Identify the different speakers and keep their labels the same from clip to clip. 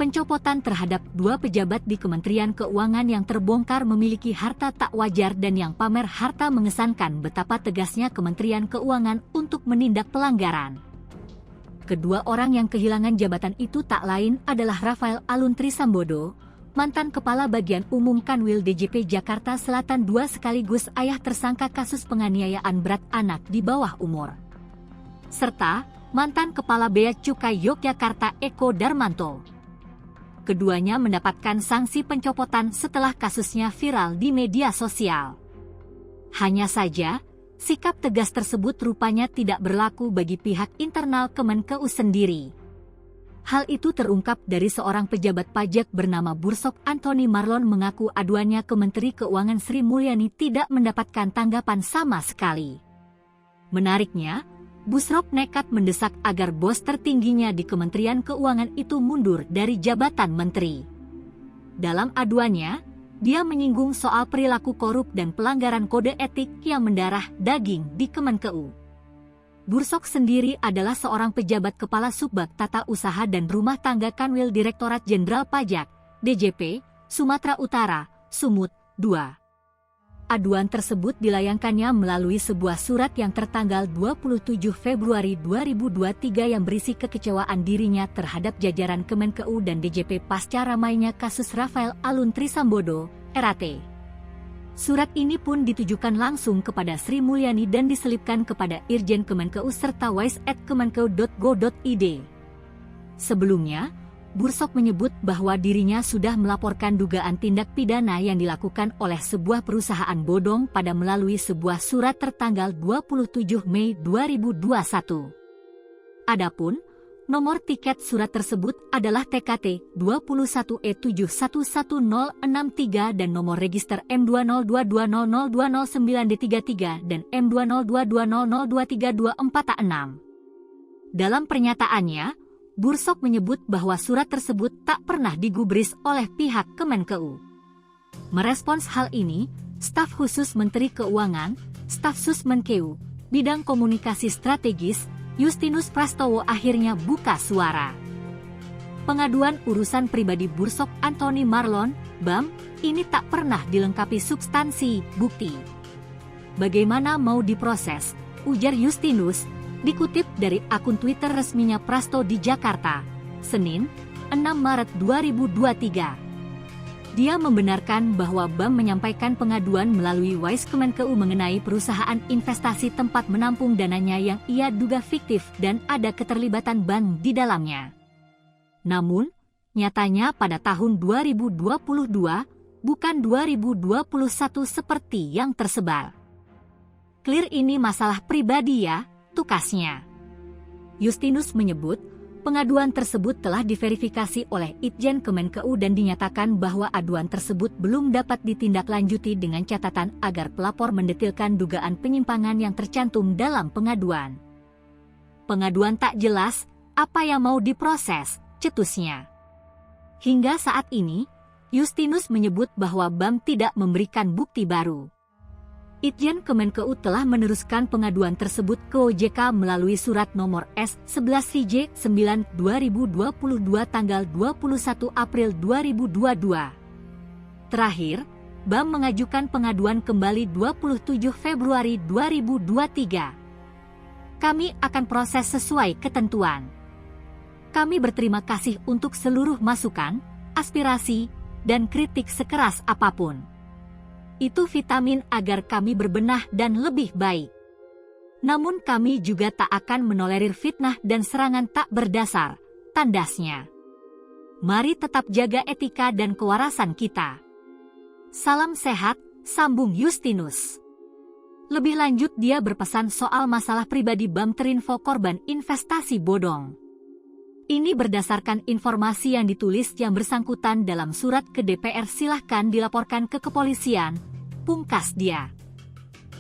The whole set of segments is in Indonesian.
Speaker 1: pencopotan terhadap 2 pejabat di Kementerian Keuangan yang terbongkar memiliki harta tak wajar dan yang pamer harta mengesankan betapa tegasnya Kementerian Keuangan untuk menindak pelanggaran. Kedua orang yang kehilangan jabatan itu tak lain adalah Rafael Alun Trisambodo, mantan Kepala Bagian Umum Kanwil DJP Jakarta Selatan II sekaligus ayah tersangka kasus penganiayaan berat anak di bawah umur, serta mantan Kepala Bea Cukai Yogyakarta Eko Darmanto. Keduanya mendapatkan sanksi pencopotan setelah kasusnya viral di media sosial. Hanya saja, sikap tegas tersebut rupanya tidak berlaku bagi pihak internal Kemenkeu sendiri. Hal itu terungkap dari seorang pejabat pajak bernama Bursok Anthony Marlon mengaku aduannya ke Menteri Keuangan Sri Mulyani tidak mendapatkan tanggapan sama sekali. Menariknya, Busrok nekat mendesak agar bos tertingginya di Kementerian Keuangan itu mundur dari jabatan menteri. Dalam aduannya, dia menyinggung soal perilaku korup dan pelanggaran kode etik yang mendarah daging di Kemenkeu. Bursok sendiri adalah seorang pejabat Kepala Subbag Tata Usaha dan Rumah Tangga Kanwil Direktorat Jenderal Pajak, DJP, Sumatera Utara, Sumut, 2. Aduan tersebut dilayangkannya melalui sebuah surat yang tertanggal 27 Februari 2023 yang berisi kekecewaan dirinya terhadap jajaran Kemenkeu dan DJP pasca ramainya kasus Rafael Alun Trisambodo, RAT. Surat ini pun ditujukan langsung kepada Sri Mulyani dan diselipkan kepada Irjen Kemenkeu serta wise@kemenkeu.go.id. Sebelumnya, Bursok menyebut bahwa dirinya sudah melaporkan dugaan tindak pidana yang dilakukan oleh sebuah perusahaan bodong pada melalui sebuah surat tertanggal 27 Mei 2021. Adapun, nomor tiket surat tersebut adalah TKT 21E711063 dan nomor register M202200209D33 dan M20220023246. Dalam pernyataannya, Bursok menyebut bahwa surat tersebut tak pernah digubris oleh pihak Kemenkeu. Merespons hal ini, staf khusus Menteri Keuangan, staf sus Menkeu, bidang komunikasi strategis, Justinus Prastowo akhirnya buka suara. Pengaduan urusan pribadi Bursok Anthony Marlon, BAM, ini tak pernah dilengkapi substansi, bukti. Bagaimana mau diproses, ujar Justinus, dikutip dari akun Twitter resminya Prasto di Jakarta, Senin, 6 Maret 2023. Dia membenarkan bahwa BAM menyampaikan pengaduan melalui Wise Kemenkeu mengenai perusahaan investasi tempat menampung dananya yang ia duga fiktif dan ada keterlibatan bank di dalamnya. Namun, nyatanya pada tahun 2022, bukan 2021 seperti yang tersebar. Clear ini masalah pribadi ya, tukasnya. Justinus menyebut, pengaduan tersebut telah diverifikasi oleh Itjen Kemenkeu dan dinyatakan bahwa aduan tersebut belum dapat ditindaklanjuti dengan catatan agar pelapor mendetilkan dugaan penyimpangan yang tercantum dalam pengaduan. Pengaduan tak jelas, apa yang mau diproses, cetusnya. Hingga saat ini, Justinus menyebut bahwa BAM tidak memberikan bukti baru. Itjen Kemenkeu telah meneruskan pengaduan tersebut ke OJK melalui surat nomor S11CJ9/2022 tanggal 21 April 2022. Terakhir, BAM mengajukan pengaduan kembali 27 Februari 2023. Kami akan proses sesuai ketentuan. Kami berterima kasih untuk seluruh masukan, aspirasi, dan kritik sekeras apapun. Itu vitamin agar kami berbenah dan lebih baik. Namun kami juga tak akan menolerir fitnah dan serangan tak berdasar, tandasnya. Mari tetap jaga etika dan kewarasan kita. Salam sehat, sambung Justinus. Lebih lanjut dia berpesan soal masalah pribadi BAM terinfo korban investasi bodong. Ini berdasarkan informasi yang ditulis yang bersangkutan dalam surat ke DPR, silahkan dilaporkan ke kepolisian, pungkas dia.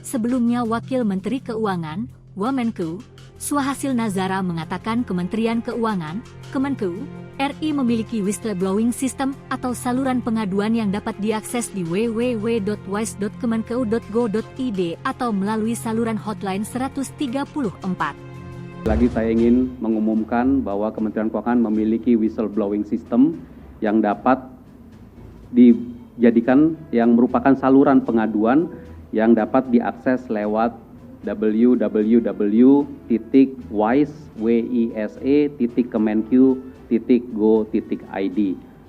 Speaker 1: Sebelumnya Wakil Menteri Keuangan, Wamenkeu, Suhasil Nazara mengatakan Kementerian Keuangan, Kemenkeu, RI memiliki whistleblowing system atau saluran pengaduan yang dapat diakses di www.wise.kemenkeu.go.id atau melalui saluran hotline 134.
Speaker 2: Lagi saya ingin mengumumkan bahwa Kementerian Keuangan memiliki whistleblowing system yang dapat dijadikan yang merupakan saluran pengaduan yang dapat diakses lewat www.wise.kemenq.go.id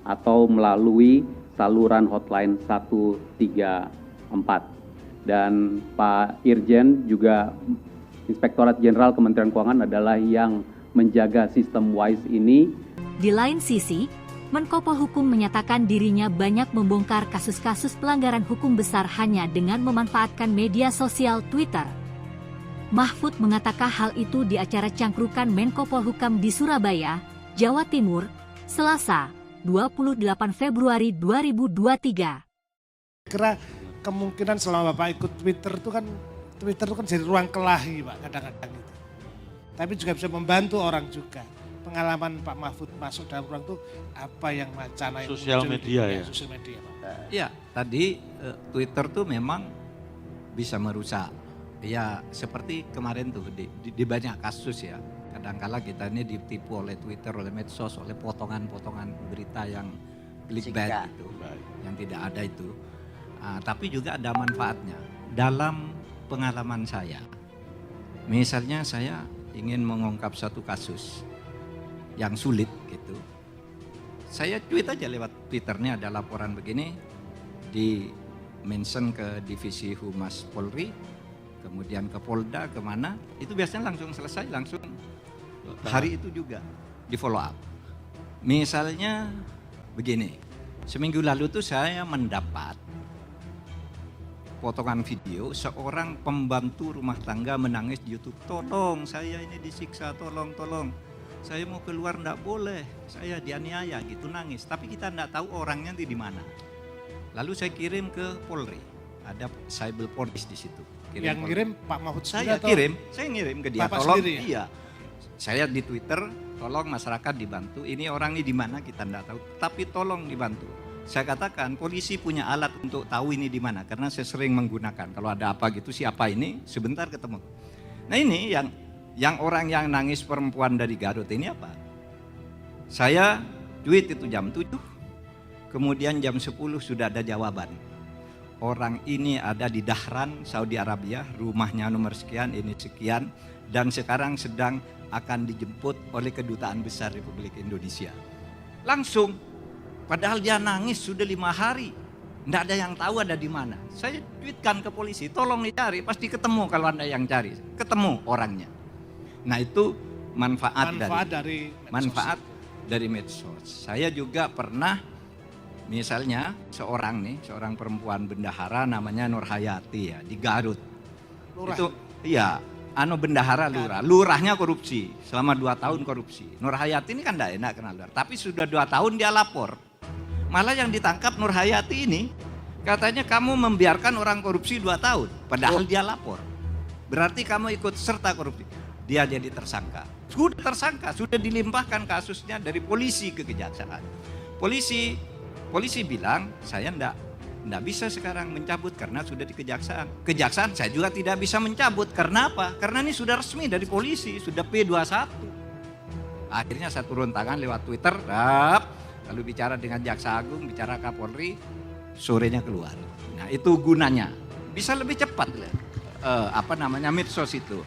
Speaker 2: atau melalui saluran hotline 134. Dan Pak Irjen juga Inspektorat Jenderal Kementerian Keuangan adalah yang menjaga sistem WISE ini.
Speaker 1: Di lain sisi, Menko Polhukam menyatakan dirinya banyak membongkar kasus-kasus pelanggaran hukum besar hanya dengan memanfaatkan media sosial Twitter. Mahfud mengatakan hal itu di acara cangkrukan Menko Polhukam di Surabaya, Jawa Timur, Selasa, 28 Februari 2023.
Speaker 3: Kira kemungkinan selama Bapak ikut Twitter itu kan jadi ruang kelahi Pak kadang-kadang itu. Tapi juga bisa membantu orang juga. Pengalaman Pak Mahfud masuk dalam ruang itu apa yang wacana yang
Speaker 4: sosial media ya.
Speaker 3: Sosial media Pak.
Speaker 5: Ya tadi Twitter tuh memang bisa merusak. Ya seperti kemarin tuh di banyak kasus ya. Kadang-kala kita ini ditipu oleh Twitter, oleh medsos, oleh potongan-potongan berita yang clickbait itu. Yang tidak ada itu. Tapi juga ada manfaatnya. Dalam pengalaman saya, misalnya saya ingin mengungkap satu kasus yang sulit gitu, saya tweet aja lewat Twitternya, ada laporan begini, di mention ke Divisi Humas Polri, kemudian ke Polda, kemana, itu biasanya langsung selesai, langsung hari itu juga di follow up. Misalnya begini, seminggu lalu tuh saya mendapat potongan video seorang pembantu rumah tangga menangis di YouTube. Tolong, saya ini disiksa, tolong. Saya mau keluar enggak boleh, saya dianiaya gitu, nangis. Tapi kita enggak tahu orangnya di mana. Lalu saya kirim ke Polri, ada Cyber Police di situ.
Speaker 3: Yang kirim Pak Mahfud
Speaker 5: saya
Speaker 3: sendiri
Speaker 5: saya ngirim ke dia.
Speaker 3: Bapak
Speaker 5: tolong,
Speaker 3: sendiri ya?
Speaker 5: Iya. Saya di Twitter, tolong masyarakat dibantu. Ini orang ini di mana kita enggak tahu, tapi tolong dibantu. Saya katakan polisi punya alat untuk tahu ini di mana karena saya sering menggunakan. Kalau ada apa gitu siapa ini sebentar ketemu. Nah ini yang orang yang nangis perempuan dari Garut ini apa? Saya tweet itu jam 7. Kemudian jam 10 sudah ada jawaban. Orang ini ada di Dahran, Saudi Arabia, rumahnya nomor sekian, ini sekian, dan sekarang sedang akan dijemput oleh Kedutaan Besar Republik Indonesia. Langsung. Padahal dia nangis sudah 5 hari. Tidak ada yang tahu ada di mana. Saya tweetkan ke polisi, tolong dicari, pasti ketemu kalau Anda yang cari. Ketemu orangnya. Nah itu manfaat dari medsos. Saya juga pernah, misalnya seorang perempuan bendahara namanya Nur Hayati ya, di Garut.
Speaker 3: Lurah.
Speaker 5: Itu iya, bendahara lurahnya korupsi, selama 2 tahun korupsi. Nur Hayati ini kan tidak enak kenal lurah, tapi sudah 2 tahun dia lapor. Malah yang ditangkap Nur Hayati ini katanya kamu membiarkan orang korupsi 2 tahun. Padahal dia lapor. Berarti kamu ikut serta korupsi. Dia jadi tersangka. Sudah dilimpahkan kasusnya dari polisi ke kejaksaan. Polisi bilang saya enggak bisa sekarang mencabut karena sudah di kejaksaan. Kejaksaan saya juga tidak bisa mencabut. Karena apa? Karena ini sudah resmi dari polisi. Sudah P21. Akhirnya saya turun tangan lewat Twitter. Lalu bicara dengan Jaksa Agung, bicara Kapolri, sorenya keluar. Nah itu gunanya, bisa lebih cepat medsos itu.